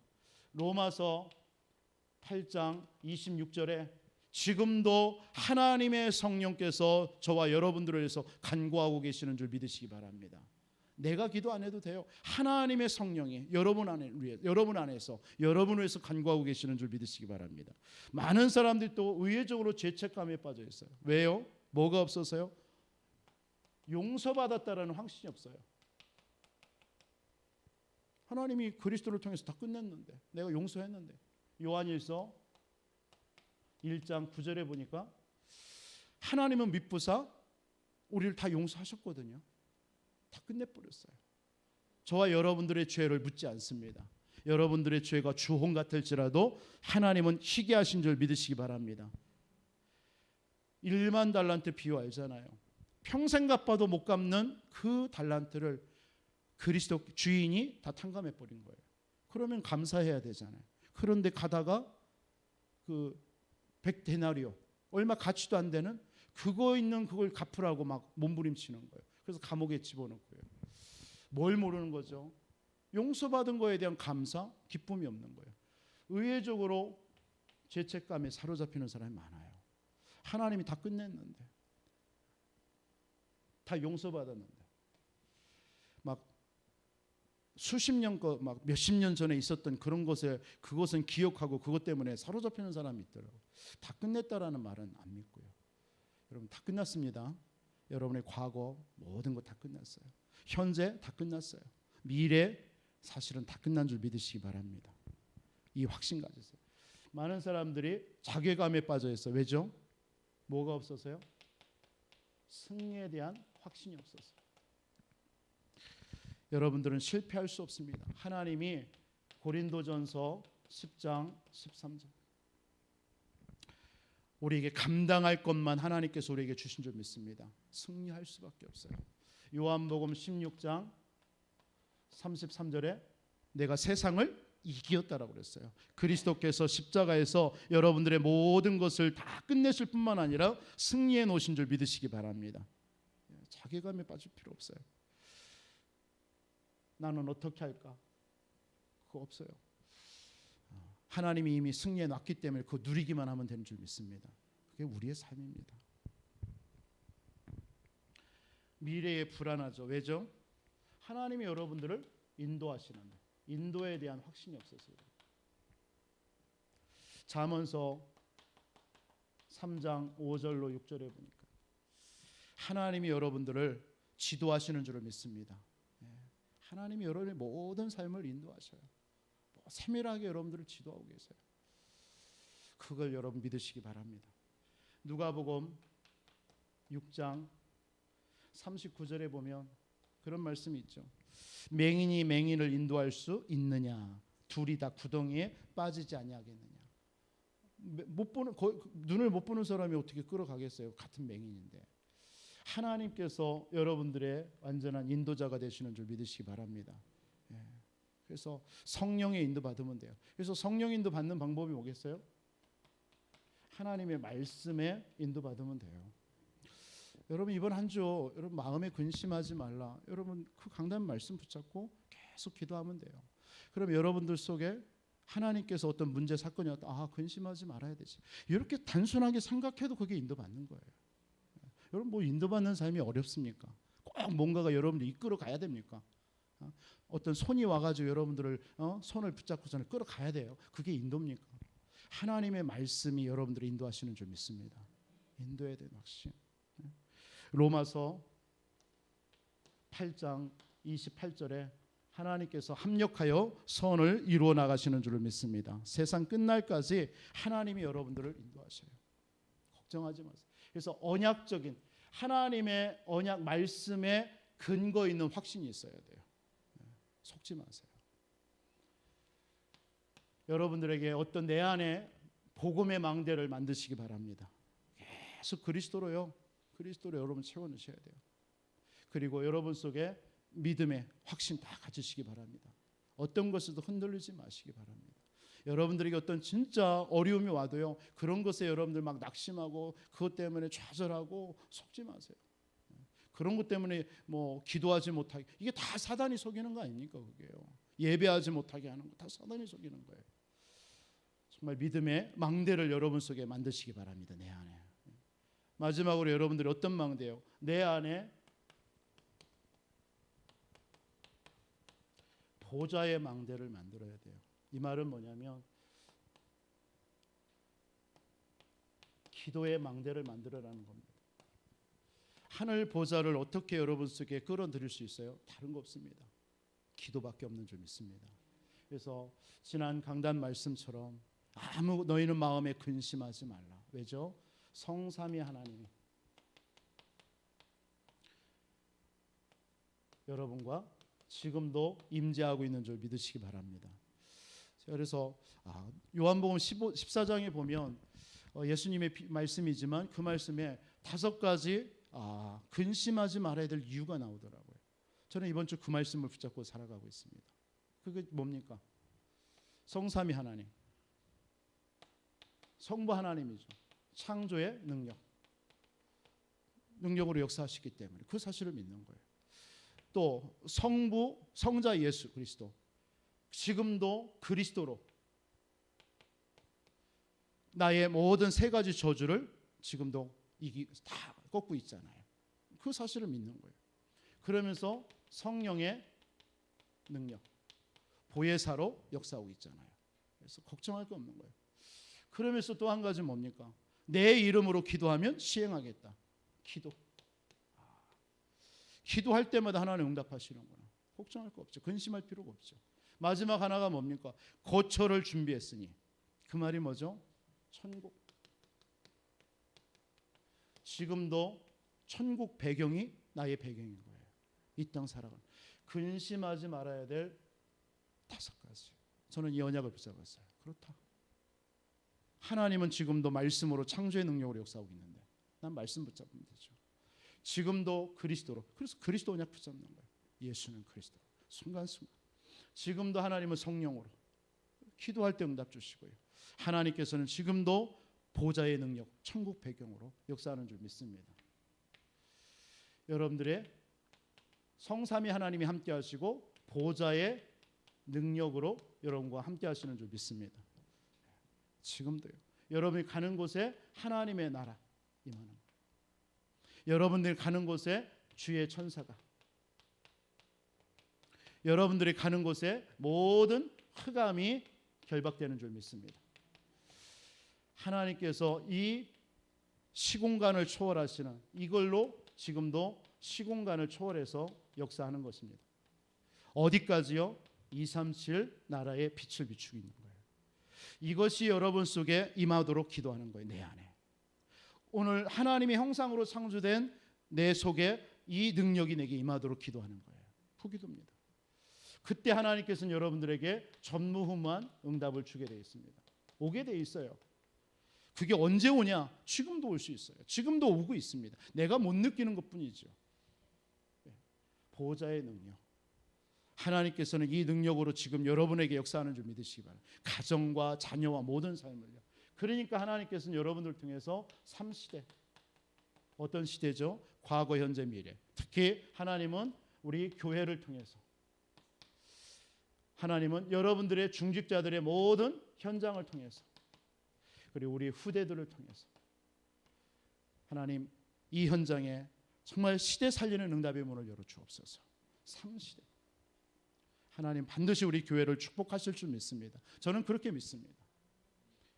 로마서 8장 26절에 지금도 하나님의 성령께서 저와 여러분들을 위해서 간구하고 계시는 줄 믿으시기 바랍니다. 내가 기도 안 해도 돼요. 하나님의 성령이 여러분 안에서 여러분을 위해서 간구하고 계시는 줄 믿으시기 바랍니다. 많은 사람들이 또 의외적으로 죄책감에 빠져 있어요. 왜요? 뭐가 없어서요? 용서받았다라는 확신이 없어요. 하나님이 그리스도를 통해서 다 끝냈는데 내가 용서했는데 요한일서 1장 9절에 보니까 하나님은 미쁘사 우리를 다 용서하셨거든요. 다 끝내버렸어요. 저와 여러분들의 죄를 묻지 않습니다. 여러분들의 죄가 주홍 같을지라도 하나님은 희게 하신 줄 믿으시기 바랍니다. 1만 달란트 비유 알잖아요. 평생 갚아도 못 갚는 그 달란트를 그리스도 주인이 다 탕감해버린 거예요. 그러면 감사해야 되잖아요. 그런데 가다가 그 100데나리오 얼마 가치도 안 되는 그거 있는 그걸 갚으라고 막 몸부림치는 거예요. 그래서 감옥에 집어넣고요. 뭘 모르는 거죠? 용서받은 거에 대한 감사, 기쁨이 없는 거예요. 의외적으로 죄책감에 사로잡히는 사람이 많아요. 하나님이 다 끝냈는데 다 용서받았는데 막 수십 년 거 막 몇십 년 전에 있었던 그런 것에 그것은 기억하고 그것 때문에 사로잡히는 사람이 있더라고요. 다 끝냈다라는 말은 안 믿고요. 여러분 다 끝났습니다. 여러분의 과거 모든 것 다 끝났어요. 현재 다 끝났어요. 미래 사실은 다 끝난 줄 믿으시기 바랍니다. 이 확신 가지세요. 많은 사람들이 자괴감에 빠져 있어요. 왜죠? 뭐가 없어서요? 승리에 대한 확신이 없어서. 여러분들은 실패할 수 없습니다. 하나님이 고린도전서 10장 13절 우리에게 감당할 것만 하나님께서 우리에게 주신 줄 믿습니다. 승리할 수밖에 없어요. 요한복음 16장 33절에 내가 세상을 이기었다라고 그랬어요. 그리스도께서 십자가에서 여러분들의 모든 것을 다 끝내실 뿐만 아니라 승리해 놓으신 줄 믿으시기 바랍니다. 자괴감에 빠질 필요 없어요. 나는 어떻게 할까? 그거 없어요. 하나님이 이미 승리해 놨기 때문에 그거 누리기만 하면 되는 줄 믿습니다. 그게 우리의 삶입니다. 미래에 불안하죠. 왜죠? 하나님이 여러분들을 인도하시는데 인도에 대한 확신이 없어서요. 잠언서 3장 5절로 6절에 보니까 하나님이 여러분들을 지도하시는 줄을 믿습니다. 하나님이 여러분의 모든 삶을 인도하셔요. 세밀하게 여러분들을 지도하고 계세요. 그걸 여러분 믿으시기 바랍니다. 누가복음 6장 39절에 보면 그런 말씀이 있죠. 맹인이 맹인을 인도할 수 있느냐? 둘이 다 구덩이에 빠지지 아니하겠느냐? 눈을 못 보는 사람이 어떻게 끌어가겠어요? 같은 맹인인데. 하나님께서 여러분들의 완전한 인도자가 되시는 줄 믿으시기 바랍니다. 그래서 성령의 인도 받으면 돼요. 그래서 성령 인도 받는 방법이 뭐겠어요? 하나님의 말씀에 인도 받으면 돼요. 여러분 이번 한 주 여러분 마음에 근심하지 말라. 여러분 그 강단 말씀 붙잡고 계속 기도하면 돼요. 그럼 여러분들 속에 하나님께서 어떤 문제 사건이 왔다. 근심하지 말아야 되지. 이렇게 단순하게 생각해도 그게 인도받는 거예요. 여러분 뭐 인도받는 삶이 어렵습니까? 꼭 뭔가가 여러분들 이끌어 가야 됩니까? 어떤 손이 와가지고 여러분들을 손을 붙잡고서는 끌어가야 돼요. 그게 인도입니까? 하나님의 말씀이 여러분들을 인도하시는 줄 믿습니다. 인도에 대한 확신. 로마서 8장 28절에 하나님께서 합력하여 선을 이루어 나가시는 줄 믿습니다. 세상 끝날까지 하나님이 여러분들을 인도하셔요. 걱정하지 마세요. 그래서 언약적인 하나님의 언약 말씀에 근거 있는 확신이 있어야 돼요. 속지 마세요. 여러분들에게 어떤 내 안에 복음의 망대를 만드시기 바랍니다. 계속 그리스도로 여러분 채워넣으셔야 돼요. 그리고 여러분 속에 믿음의 확신 다 가지시기 바랍니다. 어떤 것에도 흔들리지 마시기 바랍니다. 여러분들에게 어떤 진짜 어려움이 와도요, 그런 것에 여러분들 막 낙심하고 그것 때문에 좌절하고 속지 마세요. 그런 것 때문에 뭐 기도하지 못하게, 이게 다 사단이 속이는 거 아닙니까? 그게요. 예배하지 못하게 하는 거 다 사단이 속이는 거예요. 정말 믿음의 망대를 여러분 속에 만드시기 바랍니다. 내 안에. 마지막으로 여러분들이 어떤 망대요? 내 안에 보좌의 망대를 만들어야 돼요. 이 말은 뭐냐면 기도의 망대를 만들어라는 겁니다. 하늘 보좌를 어떻게 여러분 속에 끌어들일 수 있어요? 다른 거 없습니다. 기도밖에 없는 줄 믿습니다. 그래서 지난 강단 말씀처럼 너희는 마음에 근심하지 말라. 왜죠? 성삼위 하나님이 여러분과 지금도 임재하고 있는 줄 믿으시기 바랍니다. 그래서 요한복음 14장에 보면 예수님의 말씀이지만 그 말씀에 5가지 근심하지 말아야 될 이유가 나오더라고요. 저는 이번 주 그 말씀을 붙잡고 살아가고 있습니다. 그게 뭡니까? 성삼위 하나님, 성부 하나님이죠. 창조의 능력으로 역사하시기 때문에 그 사실을 믿는 거예요. 또 성부, 성자 예수 그리스도, 지금도 그리스도로 나의 모든 3가지 저주를 지금도 다 꺾고 있잖아요. 그 사실을 믿는 거예요. 그러면서 성령의 능력, 보혜사로 역사하고 있잖아요. 그래서 걱정할 거 없는 거예요. 그러면서 또 한 가지 뭡니까? 내 이름으로 기도하면 시행하겠다. 기도할 때마다 하나님 응답하시는구나. 걱정할 거 없죠. 근심할 필요가 없죠. 마지막 하나가 뭡니까? 거처를 준비했으니. 그 말이 뭐죠? 천국. 지금도 천국 배경이 나의 배경인 거예요. 이 땅 살아가는. 근심하지 말아야 될 5가지. 저는 이 언약을 붙잡았어요. 그렇다. 하나님은 지금도 말씀으로 창조의 능력으로 역사하고 있는데 난 말씀 붙잡으면 되죠. 지금도 그리스도로. 그래서 그리스도 언약 붙잡는 거예요. 예수는 그리스도. 순간순간. 지금도 하나님은 성령으로. 기도할 때 응답 주시고요. 하나님께서는 지금도 보좌의 능력, 천국 배경으로 역사하는 줄 믿습니다. 여러분들의 성삼위 하나님이 함께 하시고 보좌의 능력으로 여러분과 함께 하시는 줄 믿습니다. 지금도요. 여러분이 가는 곳에 하나님의 나라 임하는 거예요. 여러분들이 가는 곳에 주의 천사가, 여러분들이 가는 곳에 모든 흑암이 결박되는 줄 믿습니다. 하나님께서 이 시공간을 초월하시는, 이걸로 지금도 시공간을 초월해서 역사하는 것입니다. 어디까지요? 237 나라의 빛을 비추고 있는 거예요. 이것이 여러분 속에 임하도록 기도하는 거예요. 내 안에. 오늘 하나님의 형상으로 창조된 내 속에 이 능력이 내게 임하도록 기도하는 거예요. 후기도입니다. 그때 하나님께서는 여러분들에게 전무후무한 응답을 주게 되어 있습니다. 오게 되어 있어요. 그게 언제 오냐? 지금도 올 수 있어요. 지금도 오고 있습니다. 내가 못 느끼는 것뿐이죠. 보호자의 능력. 하나님께서는 이 능력으로 지금 여러분에게 역사하는 줄 믿으시기 바랍니다. 가정과 자녀와 모든 삶을요. 그러니까 하나님께서는 여러분들 통해서 3시대, 어떤 시대죠? 과거, 현재, 미래. 특히 하나님은 우리 교회를 통해서, 하나님은 여러분들의 중직자들의 모든 현장을 통해서, 그리고 우리 후대들을 통해서 하나님 이 현장에 정말 시대 살리는 응답의 문을 열어 주옵소서. 3시대. 하나님 반드시 우리 교회를 축복하실 줄 믿습니다. 저는 그렇게 믿습니다.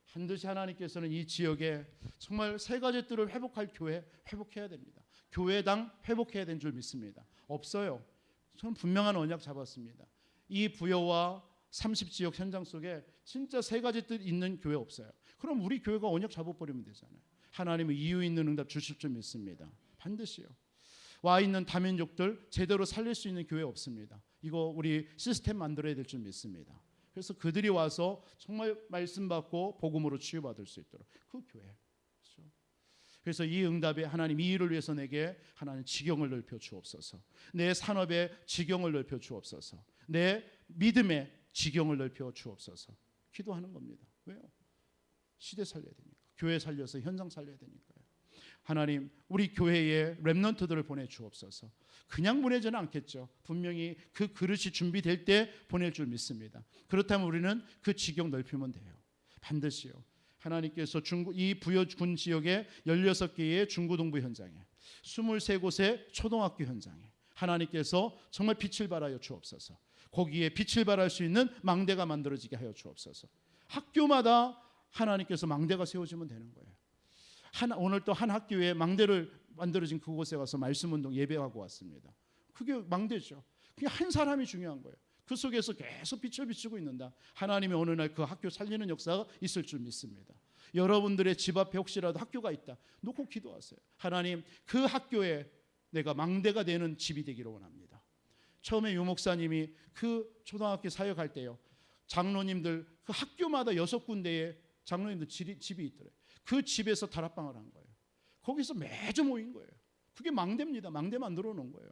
반드시 하나님께서는 이 지역에 정말 3가지 뜰을 회복할 교회 회복해야 됩니다. 교회당 회복해야 되는 줄 믿습니다. 없어요. 저는 분명한 언약 잡았습니다. 이 부여와 30지역 현장 속에 진짜 3가지 뜻 있는 교회 없어요. 그럼 우리 교회가 언약 잡아버리면 되잖아요. 하나님은 이유 있는 응답 주실 줄 믿습니다. 반드시요. 와 있는 다민족들 제대로 살릴 수 있는 교회 없습니다. 이거 우리 시스템 만들어야 될 줄 믿습니다. 그래서 그들이 와서 정말 말씀 받고 복음으로 치유받을 수 있도록 그 교회. 그렇죠? 그래서 이 응답에 하나님 이 일을 위해서 내게 하나님 지경을 넓혀 주옵소서. 내 산업의 지경을 넓혀 주옵소서. 내 믿음의 지경을 넓혀 주옵소서. 기도하는 겁니다. 왜요? 시대 살려야 되니까. 교회 살려서 현장 살려야 되니까요. 하나님 우리 교회에 렘넌트들을 보내주옵소서. 그냥 보내지는 않겠죠. 분명히 그 그릇이 준비될 때 보낼 줄 믿습니다. 그렇다면 우리는 그 지경 넓히면 돼요. 반드시요. 하나님께서 이 부여군 지역의 16개의 중고등부 현장에 23곳의 초등학교 현장에 하나님께서 정말 빛을 발하여 주옵소서. 거기에 빛을 발할 수 있는 망대가 만들어지게 하여 주옵소서. 학교마다 하나님께서 망대가 세워지면 되는 거예요. 오늘 또 한 학교에 망대를 만들어진 그곳에 가서 말씀운동 예배하고 왔습니다. 그게 망대죠. 그게 한 사람이 중요한 거예요. 그 속에서 계속 빛을 비추고 있는다. 하나님이 어느 날 그 학교 살리는 역사가 있을 줄 믿습니다. 여러분들의 집 앞에 혹시라도 학교가 있다. 놓고 기도하세요. 하나님 그 학교에 내가 망대가 되는 집이 되기를 원합니다. 처음에 유 목사님이 그 초등학교 사역할 때요. 장로님들 그 학교마다 6군데의 장로님들 집이 있더래요. 그 집에서 다락방을 한 거예요. 거기서 매주 모인 거예요. 그게 망대입니다. 망대 만들어 놓은 거예요.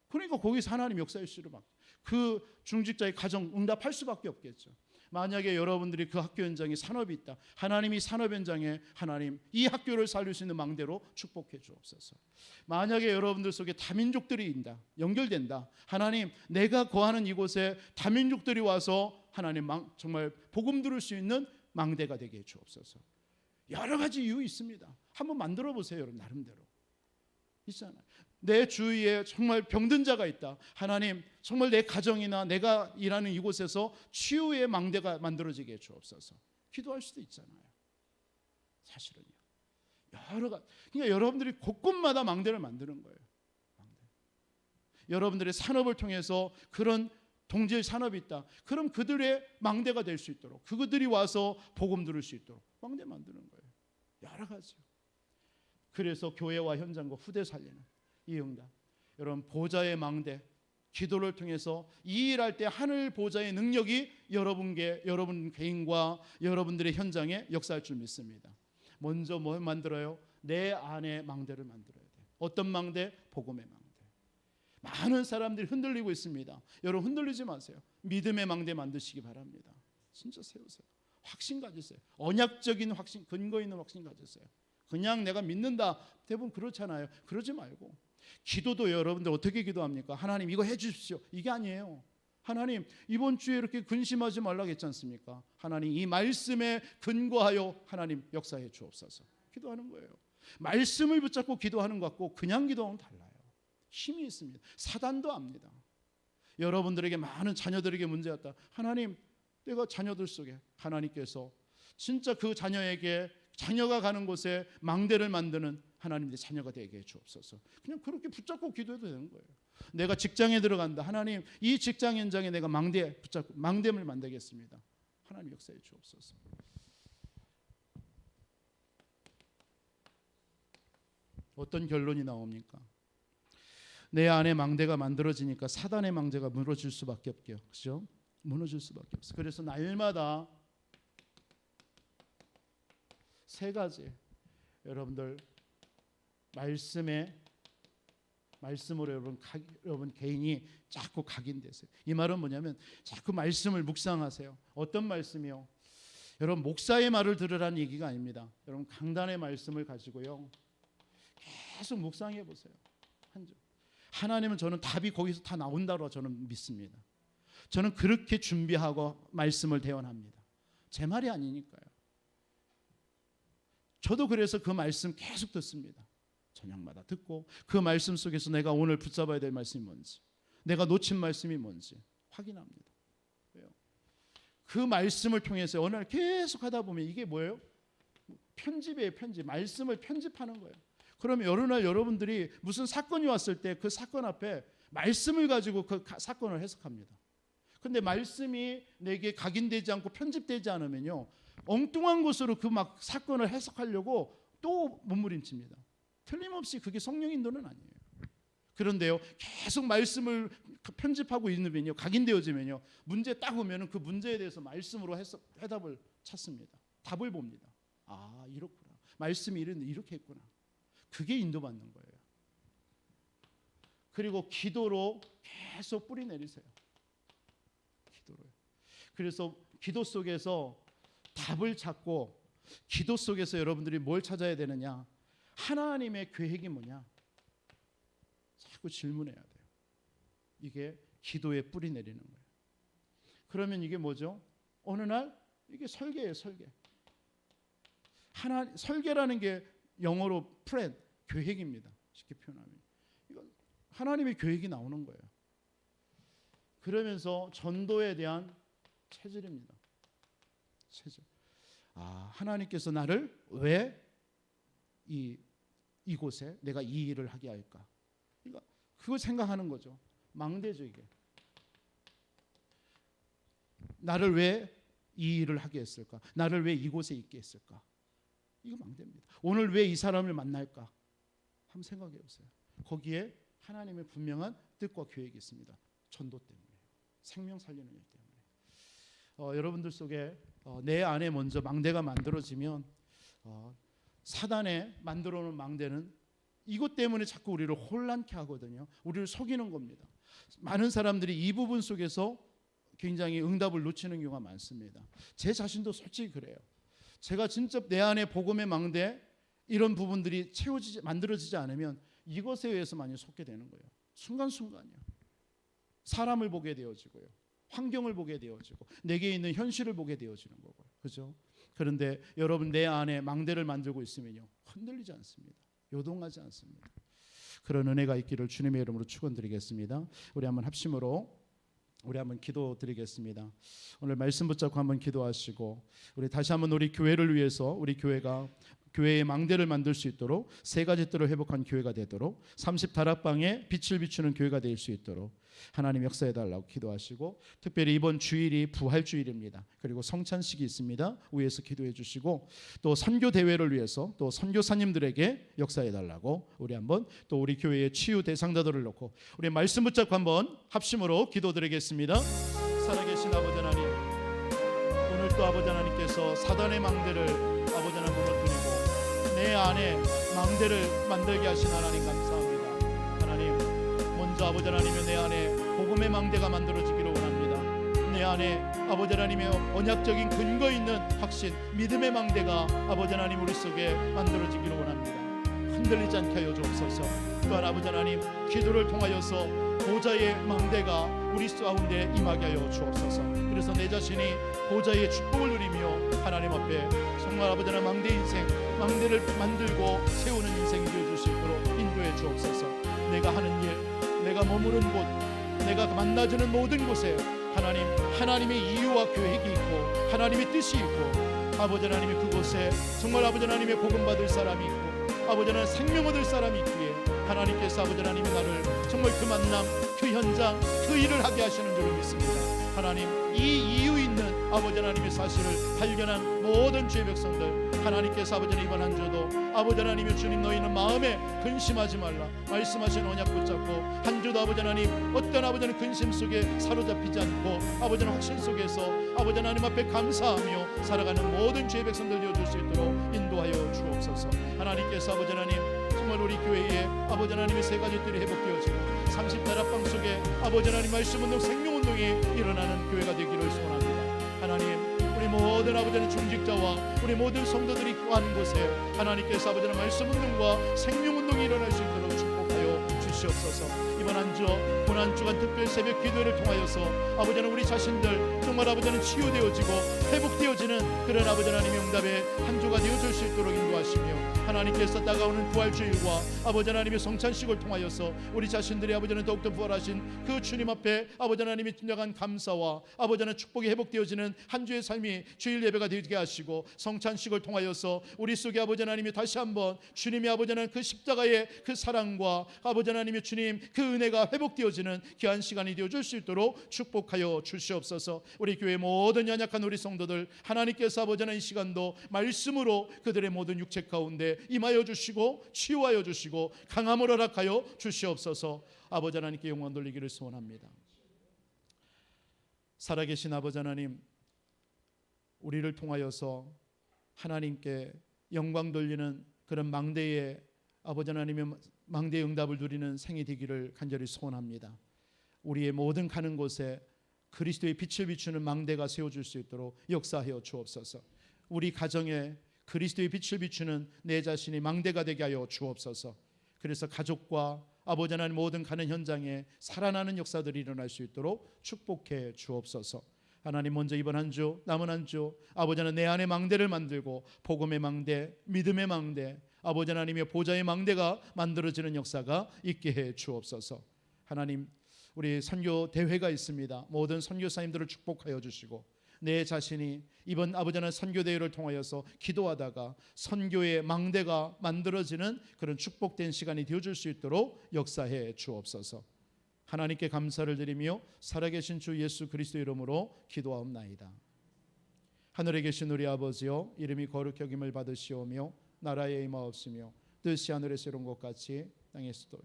그러니까 거기서 하나님 역사의 씨를 막 그 중직자의 가정 응답할 수밖에 없겠죠. 만약에 여러분들이 그 학교 현장에 산업이 있다. 하나님이 산업 현장에 하나님 이 학교를 살릴 수 있는 망대로 축복해 주옵소서. 만약에 여러분들 속에 다민족들이 있다. 연결된다. 하나님 내가 거하는 이곳에 다민족들이 와서 하나님 정말 복음 들을 수 있는 망대가 되게 해 주옵소서. 여러 가지 이유 있습니다. 한번 만들어 보세요. 여러분 나름대로. 있잖아요. 내 주위에 정말 병든 자가 있다. 하나님, 정말 내 가정이나 내가 일하는 이곳에서 치유의 망대가 만들어지게 해 주옵소서. 기도할 수도 있잖아요. 사실은요. 여러 가지. 그러니까 여러분들이 곳곳마다 망대를 만드는 거예요. 망대. 여러분들의 산업을 통해서 그런 동질 산업이 있다. 그럼 그들의 망대가 될 수 있도록, 그들이 와서 복음 들을 수 있도록 망대 만드는 거예요. 여러 가지요. 그래서 교회와 현장과 후대 살리는 이 응답. 여러분, 보좌의 망대, 기도를 통해서 이 일할 때 하늘 보좌의 능력이 여러분 개인과 여러분들의 현장에 역사할 줄 믿습니다. 먼저 뭘 만들어요? 내 안에 망대를 만들어야 돼요. 어떤 망대? 복음의 망대. 많은 사람들이 흔들리고 있습니다. 여러분, 흔들리지 마세요. 믿음의 망대 만드시기 바랍니다. 진짜 세우세요. 확신 가지세요. 언약적인 확신, 근거 있는 확신 가지세요. 그냥 내가 믿는다, 대부분 그렇잖아요. 그러지 말고, 기도도 여러분들 어떻게 기도합니까? 하나님 이거 해 주십시오, 이게 아니에요. 하나님, 이번 주에 이렇게 근심하지 말라고 했지 않습니까? 하나님, 이 말씀에 근거하여 하나님 역사해 주옵소서. 기도하는 거예요. 말씀을 붙잡고 기도하는 것 같고 그냥 기도하면 달라요. 힘이 있습니다. 사단도 압니다. 여러분들에게, 많은 자녀들에게 문제 왔다. 하나님, 내가 자녀들 속에 하나님께서 진짜 그 자녀에게, 자녀가 가는 곳에 망대를 만드는 하나님의 자녀가 되게 해 주옵소서. 그냥 그렇게 붙잡고 기도해도 되는 거예요. 내가 직장에 들어간다. 하나님, 이 직장 현장에 내가 망대 붙잡고 망대를 만들겠습니다. 하나님 역사해 주옵소서. 어떤 결론이 나옵니까? 내 안에 망대가 만들어지니까 사단의 망대가 무너질 수밖에 없게요. 그렇죠? 무너질 수밖에 없어요. 그래서 날마다 세 가지, 여러분들 말씀으로 여러분 개인이 자꾸 각인되세요. 이 말은 뭐냐면 자꾸 말씀을 묵상하세요. 어떤 말씀이요? 여러분, 목사의 말을 들으라는 얘기가 아닙니다. 여러분, 강단의 말씀을 가지고요, 계속 묵상해 보세요. 하나님은, 저는 답이 거기서 다 나온다고 저는 믿습니다. 저는 그렇게 준비하고 말씀을 대언합니다. 제 말이 아니니까요. 저도 그래서 그 말씀 계속 듣습니다. 저녁마다 듣고 그 말씀 속에서 내가 오늘 붙잡아야 될 말씀이 뭔지, 내가 놓친 말씀이 뭔지 확인합니다. 왜요? 그 말씀을 통해서 어느 날 계속 하다 보면 이게 뭐예요? 편집이에요. 편집. 말씀을 편집하는 거예요. 그러면 어느 날 여러분들이 무슨 사건이 왔을 때 그 사건 앞에 말씀을 가지고 그 사건을 해석합니다. 근데 말씀이 내게 각인되지 않고 편집되지 않으면요, 엉뚱한 것으로 그 막 사건을 해석하려고 또 몸부림칩니다. 틀림없이 그게 성령 인도는 아니에요. 그런데요, 계속 말씀을 편집하고 있으면요, 각인되어지면요, 문제 딱 오면은 그 문제에 대해서 말씀으로 해답을 찾습니다. 답을 봅니다. 아, 이렇구나. 말씀이 이렇게 했구나. 그게 인도받는 거예요. 그리고 기도로 계속 뿌리 내리세요. 기도로요. 그래서 기도 속에서 답을 찾고, 기도 속에서 여러분들이 뭘 찾아야 되느냐? 하나님의 계획이 뭐냐? 자꾸 질문해야 돼요. 이게 기도에 뿌리 내리는 거예요. 그러면 이게 뭐죠? 어느 날 이게 설계예요, 설계. 설계라는 게 영어로 plan, 계획입니다. 쉽게 표현하면. 이거 하나님의 계획이 나오는 거예요. 그러면서 전도에 대한 체질입니다. 체질. 아, 하나님께서 나를 왜 이곳에 내가 이 일을 하게 할까? 그러니까 그걸 생각하는 거죠. 망대죠, 이게. 나를 왜 이 일을 하게 했을까? 나를 왜 이곳에 있게 했을까? 이거 망대입니다. 오늘 왜 이 사람을 만날까? 한번 생각해 보세요. 거기에 하나님의 분명한 뜻과 계획이 있습니다. 전도 때문에, 생명 살리는 일 때문에. 여러분들 속에 내 안에 먼저 망대가 만들어지면, 사단에 만들어 놓은 망대는 이것 때문에 자꾸 우리를 혼란케 하거든요. 우리를 속이는 겁니다. 많은 사람들이 이 부분 속에서 굉장히 응답을 놓치는 경우가 많습니다. 제 자신도 솔직히 그래요. 제가 진짜 내 안에 복음의 망대, 이런 부분들이 만들어지지 않으면 이것에 의해서 많이 속게 되는 거예요. 순간순간이요. 사람을 보게 되어지고요, 환경을 보게 되어지고, 내게 있는 현실을 보게 되어지는 거고요. 그죠? 그런데 여러분, 내 안에 망대를 만들고 있으면요, 흔들리지 않습니다. 요동하지 않습니다. 그런 은혜가 있기를 주님의 이름으로 축원드리겠습니다. 우리 한번 합심으로 우리 한번 기도드리겠습니다. 오늘 말씀 붙잡고 한번 기도하시고 우리 다시 한번 우리 교회를 위해서 우리 교회가 교회의 망대를 만들 수 있도록 세 가지 뜰을 회복한 교회가 되도록 30다락방에 빛을 비추는 교회가 될 수 있도록 하나님 역사해달라고 기도하시고, 특별히 이번 주일이 부활주일입니다. 그리고 성찬식이 있습니다. 위에서 기도해 주시고, 또 선교대회를 위해서 또 선교사님들에게 역사해달라고 우리 한번 또 우리 교회의 치유 대상자들을 놓고 우리 말씀 붙잡고 한번 합심으로 기도드리겠습니다. 살아계신 아버지 하나님, 오늘 또 아버지 하나님께서 사단의 망대를 아버지 하나님 무너뜨리고 내 안에 망대를 만들게 하신 하나님 감사합니다. 하나님, 먼저 아버지 하나님의 내 안에 복음의 망대가 만들어지기를 원합니다. 내 안에 아버지 하나님의 언약적인 근거 있는 확신, 믿음의 망대가 아버지 하나님 우리 속에 만들어지기를 원합니다. 흔들리지 않게 하여 주옵소서. 또한 아버지 하나님, 기도를 통하여서 보좌의 망대가 우리 가운데 임하게 하여 주옵소서. 그래서 내 자신이 보좌의 축복을 누리며 하나님 앞에 정말 아버지 하나님 망대 인생, 망대를 만들고 세우는 인생이 되어줄 수 있도록 인도해 주옵소서. 내가 하는 일, 내가 머무는 곳, 내가 만나주는 모든 곳에 하나님의 이유와 계획이 있고 하나님의 뜻이 있고 아버지 하나님이 그곳에 정말 아버지 하나님의 복음 받을 사람이 있고 아버지 하나님 생명 얻을 사람이 있기에 하나님께서 아버지 하나님이 나를 정말 그 만남, 그 현장, 그 일을 하게 하시는 줄을 믿습니다. 하나님, 이 이유 있는 아버지 하나님의 사실을 발견한 모든 주의 백성들, 하나님께서 아버지 하나님 이번 한 주도 아버지 하나님의 주님 너희는 마음에 근심하지 말라 말씀하신 언약 붙잡고 한 주도 아버지 하나님 어떤 아버지 하나님 근심 속에 사로잡히지 않고 아버지 하나님 확신 속에서 아버지 하나님 앞에 감사하며 살아가는 모든 주의 백성들 되어줄 수 있도록 인도하여 주옵소서. 하나님께서 아버지 하나님 정말 우리 교회에 아버지 하나님의 세 가지 뜰이 회복되어지고 30다락방 속에 아버지 하나님 말씀운동, 생명운동이 일어나는 교회가 되기를 소원합니다. 하나님, 우리 모든 아버지 하나님 중직자와 우리 모든 성도들이 구하는 곳에 하나님께서 아버지 하나님 말씀운동과 생명운동이 일어날 수 있도록 축복하여 주시옵소서. 이번 한 주, 고난 주간 특별 새벽 기도를 통하여서 아버지 하나님 우리 자신들 정말 아버지 하나님 치유되어지고 회복되어지는 그런 아버지 하나님의 응답의 한 주가 되어줄 수 있도록 인도하시며 하나님께서 다가오는 부활주일과 아버지 하나님의 성찬식을 통하여서 우리 자신들이 아버지 하나님 더욱더 부활하신 그 주님 앞에 아버지 하나님이 진정한 감사와 아버지 하나님 축복이 회복되어지는 한 주의 삶이 주일 예배가 되게 하시고 성찬식을 통하여서 우리 속에 아버지 하나님이 다시 한번 주님의 아버지 하나님 그 십자가의 그 사랑과 아버지 하나님의 주님 그 은혜가 회복되어지는 귀한 시간이 되어줄 수 있도록 축복하여 주시옵소서. 우리 교회 모든 연약한 우리 성도들 하나님께서 아버지 하나님 이 시간도 말씀으로 그들의 모든 육체 가운데 임하여 주시고 치유하여 주시고 강함을 허락하여 주시옵소서. 아버지 하나님께 영광 돌리기를 소원합니다. 살아계신 아버지 하나님, 우리를 통하여서 하나님께 영광 돌리는 그런 망대의 아버지 하나님의 망대의 응답을 누리는 생이 되기를 간절히 소원합니다. 우리의 모든 가는 곳에 그리스도의 빛을 비추는 망대가 세워질 수 있도록 역사하여 주옵소서. 우리 가정에 그리스도의 빛을 비추는 내 자신이 망대가 되게 하여 주옵소서. 그래서 가족과 아버지 하나님 모든 가는 현장에 살아나는 역사들이 일어날 수 있도록 축복해 주옵소서. 하나님, 먼저 이번 한 주, 남은 한 주 아버지 하나님 내 안에 망대를 만들고 복음의 망대, 믿음의 망대, 아버지 하나님의 보좌의 망대가 만들어지는 역사가 있게 해 주옵소서. 하나님, 우리 선교 대회가 있습니다. 모든 선교사님들을 축복하여 주시고 내 자신이 이번 아버지 하나님 선교 대회를 통하여서 기도하다가 선교의 망대가 만들어지는 그런 축복된 시간이 되어줄 수 있도록 역사해 주옵소서. 하나님께 감사를 드리며 살아계신 주 예수 그리스도 이름으로 기도하옵나이다. 하늘에 계신 우리 아버지여, 이름이 거룩히 여김을 받으시오며 나라에 임하옵시며 뜻이 하늘에서 이룬 것 같이 땅에서도.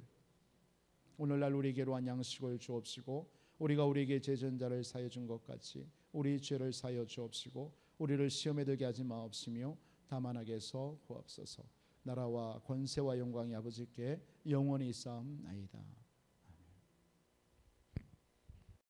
오늘날 우리에게로 한 양식을 주옵시고 우리가 우리에게 죄진 자를 사하여 준 것 같이 우리 죄를 사하여 주옵시고 우리를 시험에 들게 하지 마옵시며 다만 악에서 구하옵소서. 나라와 권세와 영광이 아버지께 영원히 있사옵나이다.